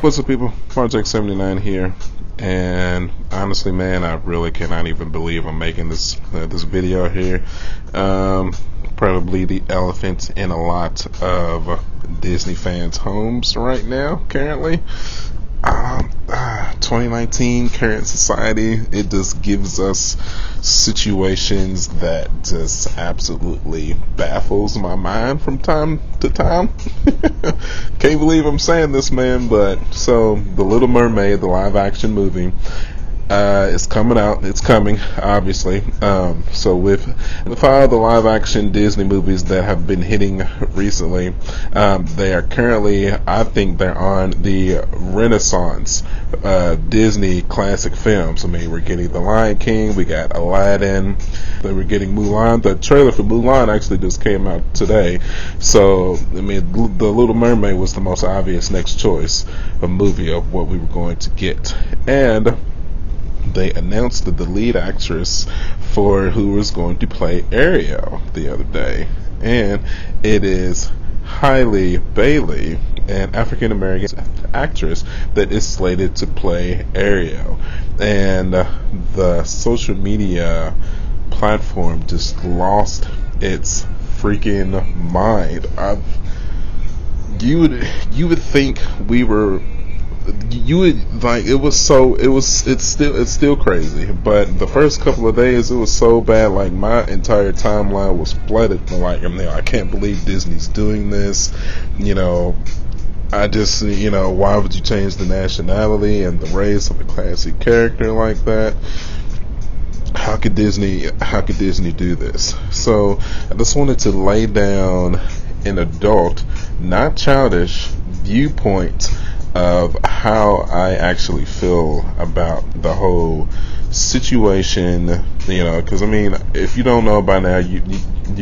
What's up, people? Project 79 here, and honestly, man, I really cannot even believe I'm making this video here. Probably the elephant in a lot of Disney fans' homes right now, currently. 2019 current society, it just gives us situations that just absolutely baffles my mind from time to time. Can't believe I'm saying this, man, but so the Little Mermaid, the live action movie, it's coming out. It's coming, obviously. So with all the live action Disney movies that have been hitting recently, they are currently, I think they're on the Renaissance Disney classic films. I mean, we're getting The Lion King, we got Aladdin, then we're getting Mulan. The trailer for Mulan actually just came out today. So, I mean, The Little Mermaid was the most obvious next choice of movie of what we were going to get. And they announced the lead actress for who was going to play Ariel the other day, and it is Hailey Bailey, an African American actress that is slated to play Ariel. And the social media platform just lost its freaking mind. You would think we were. You would like it's still crazy, but the first couple of days it was so bad, like my entire timeline was flooded. Like, I can't believe Disney's doing this. I just, why would you change the nationality and the race of a classic character like that? How could Disney do this? So I just wanted to lay down an adult, not childish, viewpoint of how I actually feel about the whole situation, because if you don't know by now, you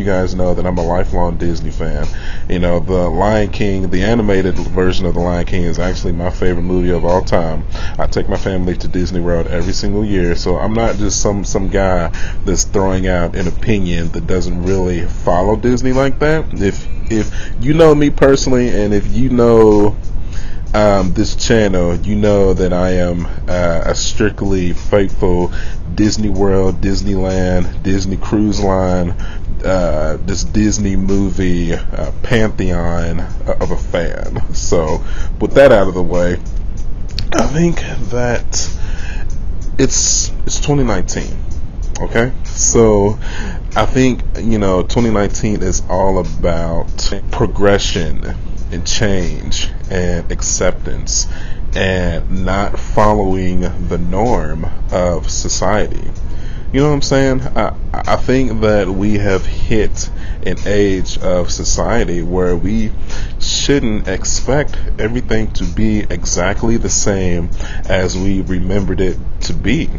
guys know that I'm a lifelong Disney fan. The Lion King, the animated version of the Lion King, is actually my favorite movie of all time. I take my family to Disney World every single year, so I'm not just some guy that's throwing out an opinion that doesn't really follow Disney like that. If you know me personally, and if you know this channel, you know that I am a strictly faithful Disney World, Disneyland, Disney Cruise Line, this Disney movie pantheon of a fan. So with that out of the way, I think that it's 2019. Okay, so I think 2019 is all about progression and change and acceptance and not following the norm of society. You know what I'm saying? I think that we have hit an age of society where we shouldn't expect everything to be exactly the same as we remembered it to be.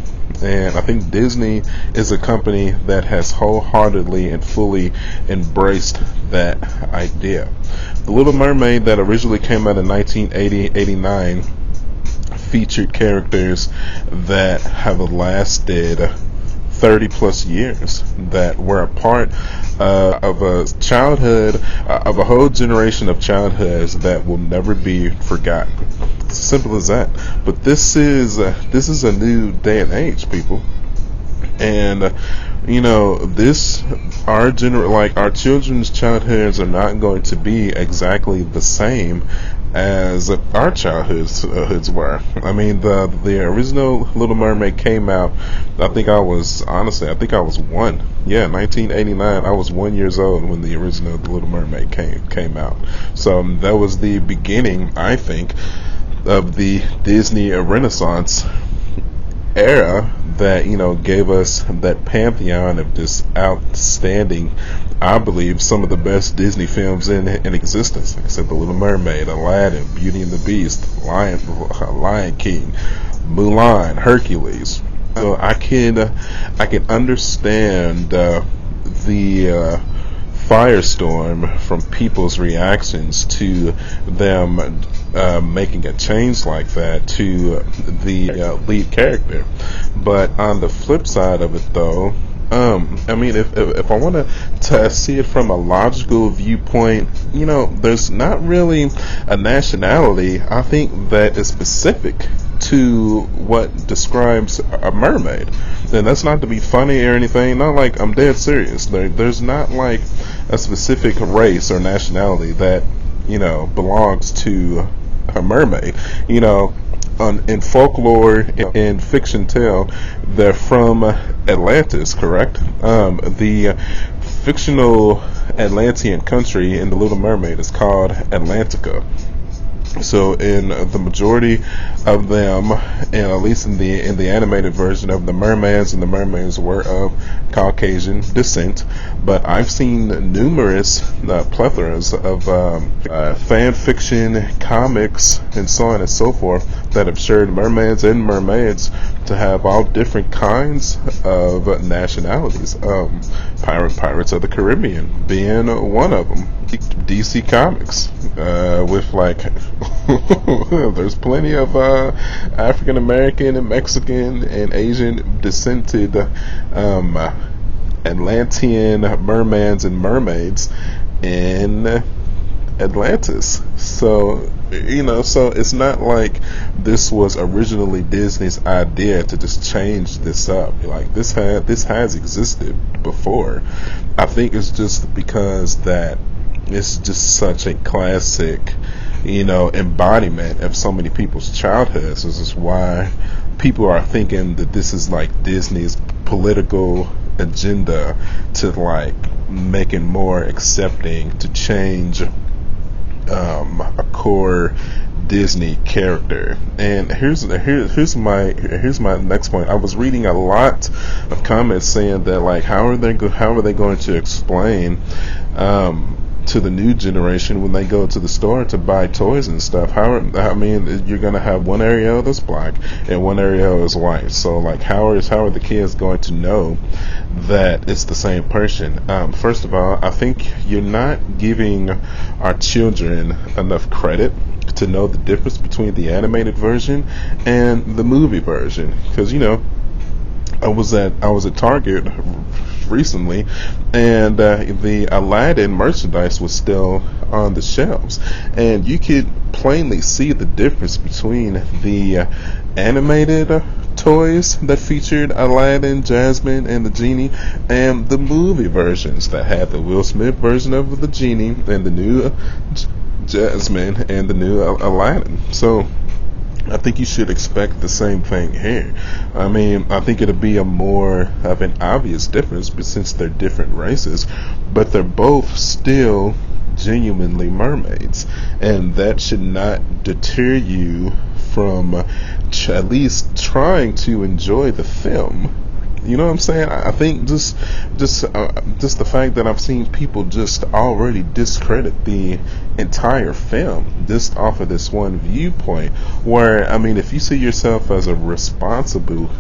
And I think Disney is a company that has wholeheartedly and fully embraced that idea. The Little Mermaid that originally came out in 1989 featured characters that have lasted 30 plus years, that were a part of a childhood, of a whole generation of childhoods that will never be forgotten. It's as simple as that. But this is a new day and age, people, and our children's childhoods are not going to be exactly the same as our childhoods were. I mean, the original Little Mermaid came out, I think I was one. Yeah, 1989. I was 1 year old when the original Little Mermaid came out. So that was the beginning, I think, of the Disney Renaissance era that gave us that pantheon of just outstanding, I believe, some of the best Disney films in existence. Like I said, The Little Mermaid, Aladdin, Beauty and the Beast, Lion King, Mulan, Hercules. So I can understand the firestorm from people's reactions to them making a change like that to the lead character. But on the flip side of it, though, I mean, if I want to see it from a logical viewpoint, there's not really a nationality, I think, that is specific to what describes a mermaid. And that's not to be funny or anything, not like, I'm dead serious. There's not like a specific race or nationality that, belongs to a mermaid. In folklore and fiction tale, they're from Atlantis, correct? The fictional Atlantean country in the Little Mermaid is called Atlantica. So in the majority of them, and at least in the animated version of the mermaids, and the mermaids were of Caucasian descent, but I've seen numerous plethoras of fan fiction, comics, and so on and so forth that have shared mermaids and mermaids to have all different kinds of nationalities. Pirates of the Caribbean being one of them. DC Comics, with like there's plenty of African American and Mexican and Asian descended Atlantean mermans and mermaids in Atlantis. So so it's not like this was originally Disney's idea to just change this up. Like this has existed before. I think it's just because that it's just such a classic, embodiment of so many people's childhoods. This is why people are thinking that this is like Disney's political agenda to like make it more accepting, to change a core Disney character. And here's my next point. I was reading a lot of comments saying that like how are they going to explain to the new generation when they go to the store to buy toys and stuff? You're gonna have one area that's black and one area is white. So like how are the kids going to know that it's the same person? First of all, I think you're not giving our children enough credit to know the difference between the animated version and the movie version. Because I was at Target recently, and the Aladdin merchandise was still on the shelves, and you could plainly see the difference between the animated toys that featured Aladdin, Jasmine, and the genie, and the movie versions that had the Will Smith version of the genie and the new Jasmine and the new Aladdin. So I think you should expect the same thing here. I think it'll be a more of an obvious difference, but since they're different races, but they're both still genuinely mermaids, and that should not deter you from at least trying to enjoy the film. You know what I'm saying? I think just the fact that I've seen people just already discredit the entire film just off of this one viewpoint, where if you see yourself as a responsible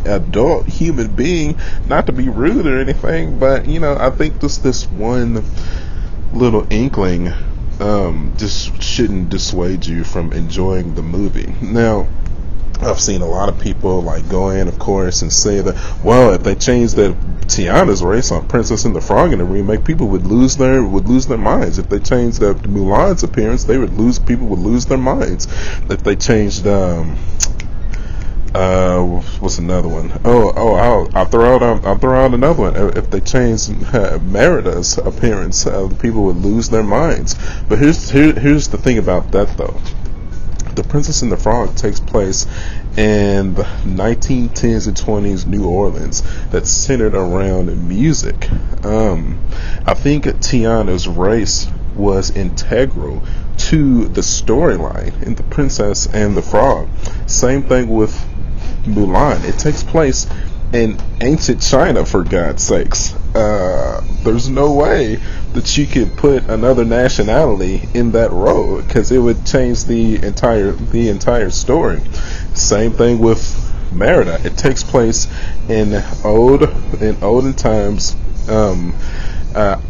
adult human being, not to be rude or anything, but I think just this one little inkling just shouldn't dissuade you from enjoying the movie. Now, I've seen a lot of people like go in, of course, and say that, well, if they changed Tiana's race on Princess and the Frog in the remake, people would lose their minds. If they changed Mulan's appearance, people would lose their minds. If they changed what's another one? I'll throw out another one. If they changed Merida's appearance, people would lose their minds. But here's the thing about that though. The Princess and the Frog takes place in the 1910s and 20s New Orleans that's centered around music. I think Tiana's race was integral to the storyline in The Princess and the Frog. Same thing with Mulan. It takes place in ancient China, for God's sakes. There's no way that you could put another nationality in that role, because it would change the entire story. Same thing with Merida. It takes place in olden times,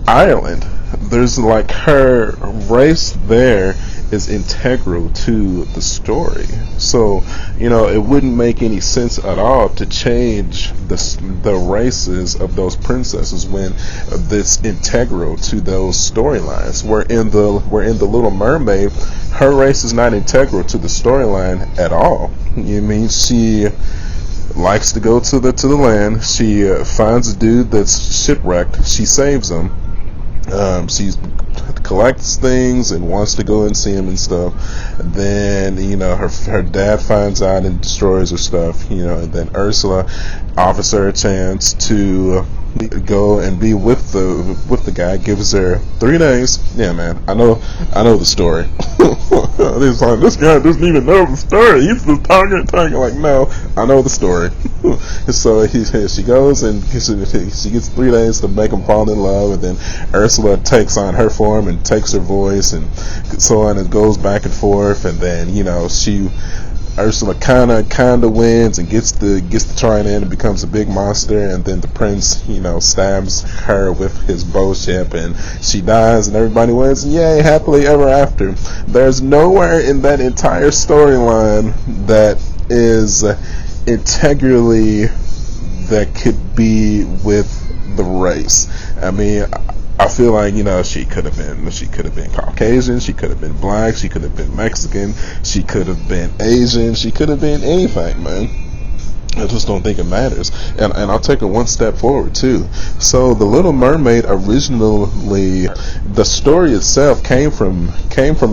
Ireland. There's like her race there is integral to the story. So, it wouldn't make any sense at all to change the races of those princesses when that's integral to those storylines. Where in the Little Mermaid, her race is not integral to the storyline at all. You mean she likes to go to the land. She finds a dude that's shipwrecked. She saves him. She collects things and wants to go and see him and stuff. Then her dad finds out and destroys her stuff. And then Ursula offers her a chance to go and be with the guy. Gives her 3 days. Yeah, man, I know the story. It's like, this guy doesn't even know the story. He's just talking. Like, no, I know the story. So she goes and she gets 3 days to make him fall in love, and then Ursula takes on her form and takes her voice and so on, and goes back and forth, and then Ursula kind of wins and gets the trident and becomes a big monster, and then the prince stabs her with his bow ship and she dies and everybody wins, and yay, happily ever after. There's nowhere in that entire storyline that is integrally that could be with the race. I mean, I feel like she could have been Caucasian, she could have been black, she could have been Mexican, she could have been Asian, she could have been anything, man. I just don't think it matters. And I'll take it one step forward too. So the Little Mermaid, originally, the story itself came from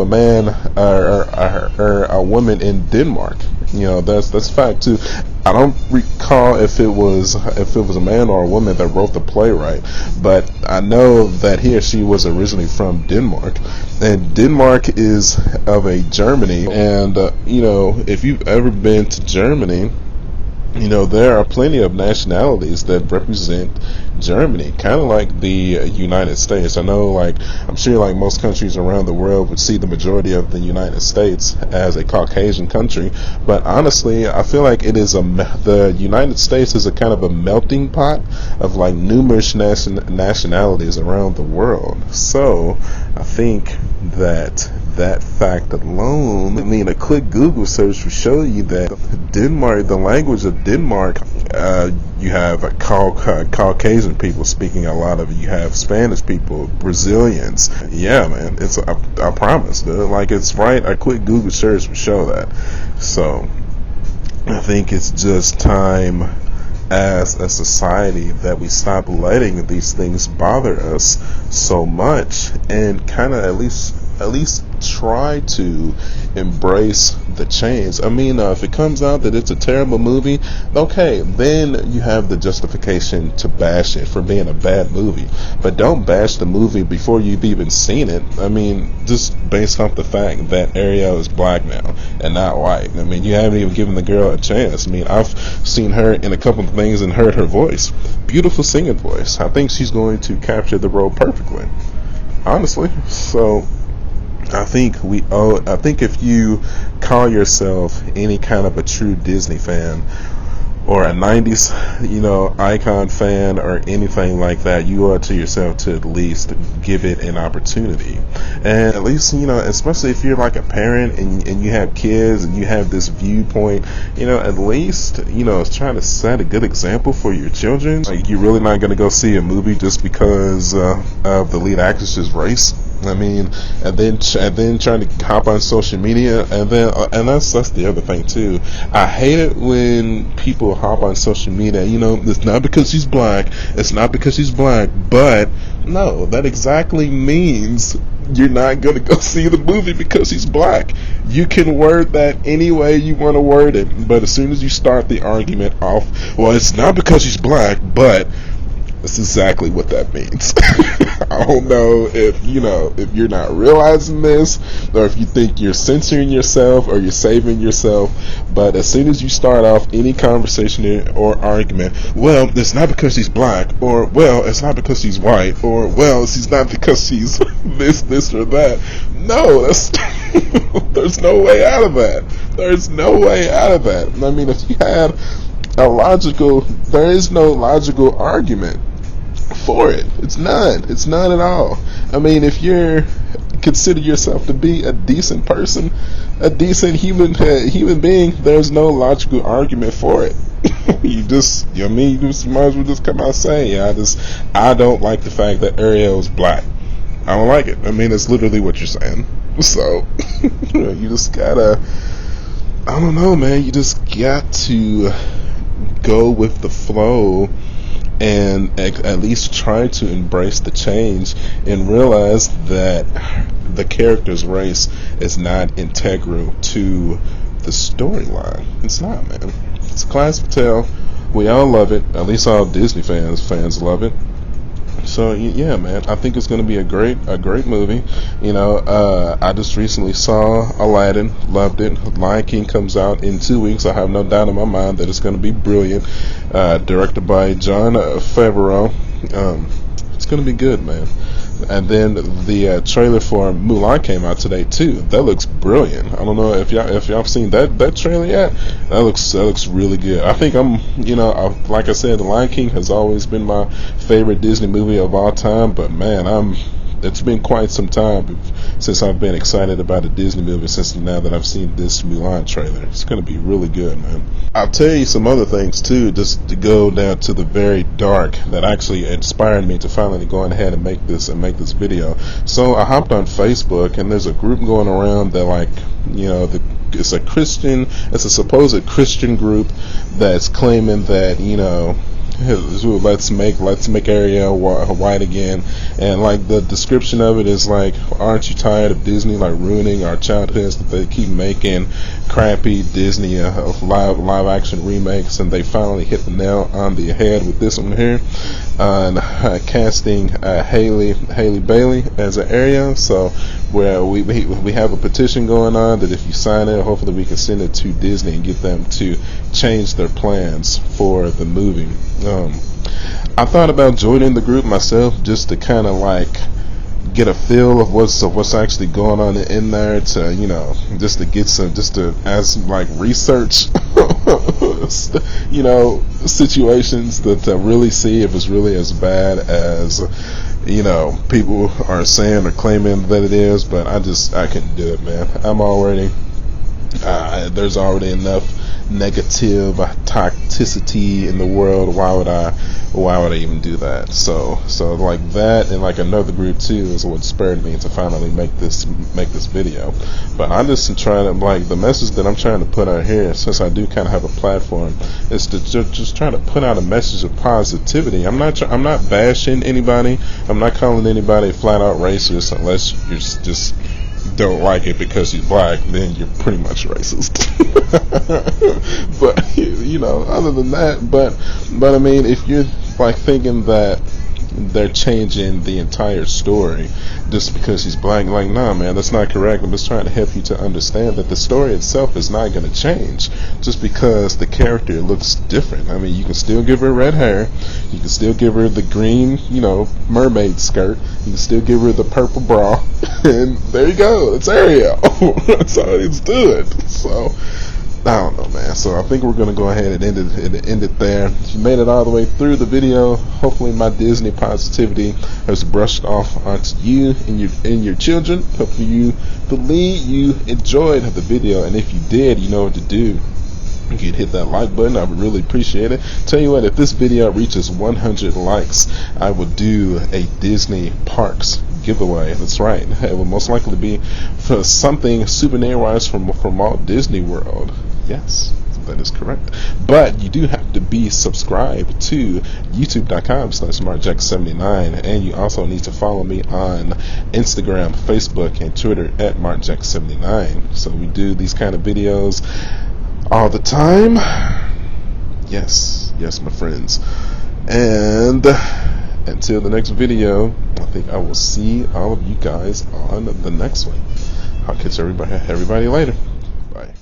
a man or a woman in Denmark. That's fact too. I don't recall if it was a man or a woman that wrote the playwright, but I know that he or she was originally from Denmark, and Denmark is of a Germany. And if you've ever been to Germany, there are plenty of nationalities that represent Germany, kind of like the United States. I know, I'm sure most countries around the world would see the majority of the United States as a Caucasian country, but honestly, I feel like the United States is a kind of a melting pot of numerous nationalities around the world. So I think that fact alone, a quick Google search will show you that Denmark, the language of Denmark, you have Caucasian people speaking a lot of it. You have Spanish people, Brazilians. Yeah, man, I promise, dude. It's right. A quick Google search will show that. So I think it's just time as a society that we stop letting these things bother us so much, and kind of at least try to embrace the change. I mean, if it comes out that it's a terrible movie, okay, then you have the justification to bash it for being a bad movie. But don't bash the movie before you've even seen it. I mean, just based off the fact that Ariel is black now and not white. I mean, you haven't even given the girl a chance. I mean, I've seen her in a couple of things and heard her voice. Beautiful singing voice. I think she's going to capture the role perfectly, honestly. So I think if you call yourself any kind of a true Disney fan or a 90s, icon fan or anything like that, you owe it to yourself to at least give it an opportunity. And at least, especially if you're a parent and you have kids and you have this viewpoint, at least, trying to set a good example for your children. You're really not going to go see a movie just because of the lead actress's race. I mean, and then trying to hop on social media, and that's the other thing too. I hate it when people hop on social media. It's not because she's black. It's not because she's black. But no, that exactly means you're not going to go see the movie because she's black. You can word that any way you want to word it, but as soon as you start the argument off, well, it's not because she's black, but that's exactly what that means. I don't know if you're not realizing this, or if you think you're censoring yourself or you're saving yourself, but as soon as you start off any conversation or argument, well, it's not because she's black, or well, it's not because she's white, or well, she's not because she's this or that. No, there's no way out of that. There's no way out of that. I mean, if you had there is no logical argument for it. It's none at all. I mean, if you're consider yourself to be a decent person, a decent human being, there's no logical argument for it. You just, you know what I mean, you just might as well just come out and say, yeah, I don't like the fact that Ariel's black. I don't like it. I mean, it's literally what you're saying. So you just gotta, I don't know, man, you just got to go with the flow and at least try to embrace the change and realize that the character's race is not integral to the storyline. It's not, man. It's a classic tale. We all love it. At least all Disney fans love it. So yeah, man, I think it's going to be a great movie. You know, I just recently saw Aladdin, loved it. Lion King comes out in 2 weeks. I have no doubt in my mind that it's going to be brilliant. Directed by Jon Favreau. It's going to be good, man. And then the trailer for Mulan came out today too. That looks brilliant. I don't know if y'all have seen that trailer yet. That looks really good. I think like I said, The Lion King has always been my favorite Disney movie of all time. But man, it's been quite some time since I've been excited about a Disney movie since now that I've seen this Mulan trailer. It's going to be really good, man. I'll tell you some other things too, just to go down to the very dark, that actually inspired me to finally go ahead and make this video. So I hopped on Facebook, and there's a group going around that, like, you know, it's a supposed Christian group that's claiming that, you know, let's make Ariel white again, and like the description of it is like, aren't you tired of Disney like ruining our childhoods, that they keep making crappy Disney live action remakes, and they finally hit the nail on the head with this one here, and casting Haley Bailey as an Ariel. So where we have a petition going on that if you sign it, hopefully we can send it to Disney and get them to change their plans for the movie. I thought about joining the group myself just to kind of like get a feel of what's actually going on in there, to, you know, just to as like research you know, situations to really see if it's really as bad as, you know, people are saying or claiming that it is. But I couldn't do it, man. There's already enough negative toxicity in the world. Why would I even do that? So like that, and like another group too is what spurred me to finally make this video. But I'm just trying to, like, the message that I'm trying to put out here, since I do kind of have a platform, is to just try to put out a message of positivity. I'm not bashing anybody. I'm not calling anybody flat out racist, unless you're just don't like it because he's black, then you're pretty much racist. But you know, other than that, but I mean, if you're like thinking that they're changing the entire story just because he's black, like, nah, man, that's not correct. I'm just trying to help you to understand that the story itself is not going to change just because the character looks different. I mean, you can still give her red hair, you can still give her the green, you know, mermaid skirt, you can still give her the purple bra, and there you go, it's Ariel. That's how it's doing. So I don't know, man. So I think we're going to go ahead and end it there. If you made it all the way through the video, hopefully my Disney positivity has brushed off onto you and your children. Hopefully you enjoyed the video, and if you did, you know what to do. You can hit that like button. I would really appreciate it. Tell you what, if this video reaches 100 likes, I will do a Disney Parks giveaway. That's right. It will most likely be for something souvenir-wise from Walt Disney World. Yes, that is correct. But you do have to be subscribed to youtube.com/markjack79, and you also need to follow me on Instagram, Facebook, and Twitter at markjack79. So we do these kind of videos all the time. Yes, my friends. And until the next video, I think I will see all of you guys on the next one. I'll catch everybody later. Bye.